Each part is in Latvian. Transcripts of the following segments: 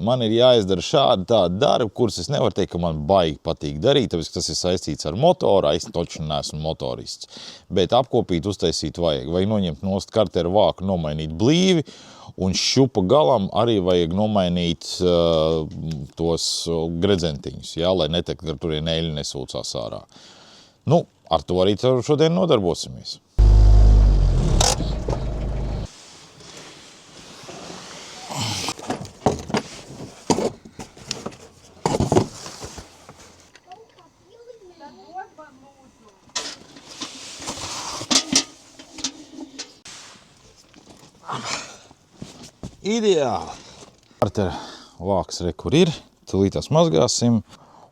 Man ir jāizdara šādi tādi darbi, kurus es nevaru teikt, ka man baigi patīk darīt, tāpēc, ka tas ir saistīts ar motoru, es toču neesmu motorists. Bet apkopīt, uztaisīt vajag. Vai noņemt nost karteru vāku, nomainīt blīvi, un šupa galam arī vajag nomainīt tos gredzentiņus, jā, lai netek, ka tur eļļi nesūcās ārā. Nu, ar to arī šodien nodarbosimies. Ideāli! Kartera vāks kur ir, tūlītās mazgāsim,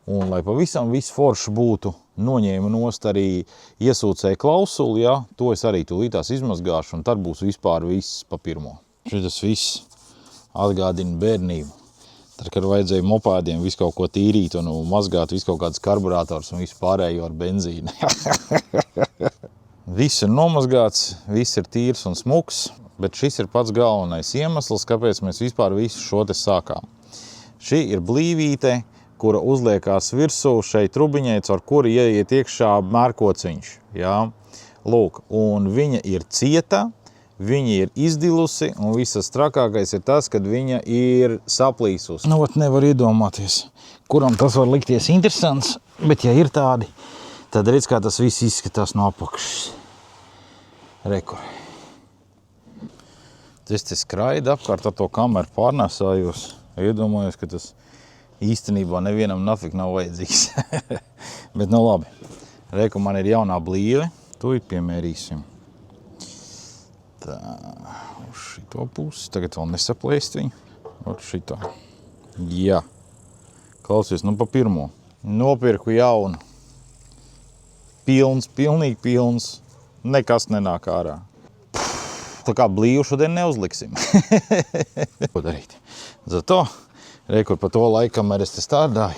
un lai pavisam viss forši būtu, noņēmu nost arī iesūcēju klausuli, ja, to es arī tūlītās izmazgāšu, un tad būs vispār viss pa pirmo. Šitas viss atgādina bērnību. Tad, kad vajadzēja mopādiem visu kaut ko tīrīt un mazgāt visu kaut kādas karburators un visu pārējo ar benzīnu. Viss ir nomazgāts, viss ir tīrs un smuks. Bet šis ir pats galvenais iemesls, kāpēc mēs vispār visu šo te sākām. Šī ir blīvīte, kura uzliekās virsū šai trubiņai, caur kuru ieiet iekšā mērkociņš. Jā? Lūk, un viņa ir cieta, viņa ir izdilusi, un visas trakākais ir tas, kad viņa ir saplīsusi. Nu, nevar iedomāties, kuram tas var likties interesants, bet ja ir tādi, tad redz, kā tas viss izskatās no apakšas. Rekur. Es te skraidu apkārt ar to kameru pārnēsājos. Iedomājos, ka tas īstenībā nevienam nafik nav vajadzīgs. Bet nu labi. Reku, man ir jaunā blīve. Tūlīt piemērīsim. Tā, uz šito pusi. Tagad vēl nesaplēst viņu. Uz šito. Jā. Klausies, nu pa pirmo. Nopirku jaunu. Pilns, pilnīgi pilns. Nekas nenāk ārā. Tā kā blīvu šodien neuzliksim. Ko darīt? Zato, rekur pa to laiku, kamēr es te stādāju,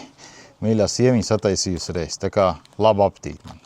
mīļā sieviņa sataisījusi reizi. Tā kā labu apetīti man.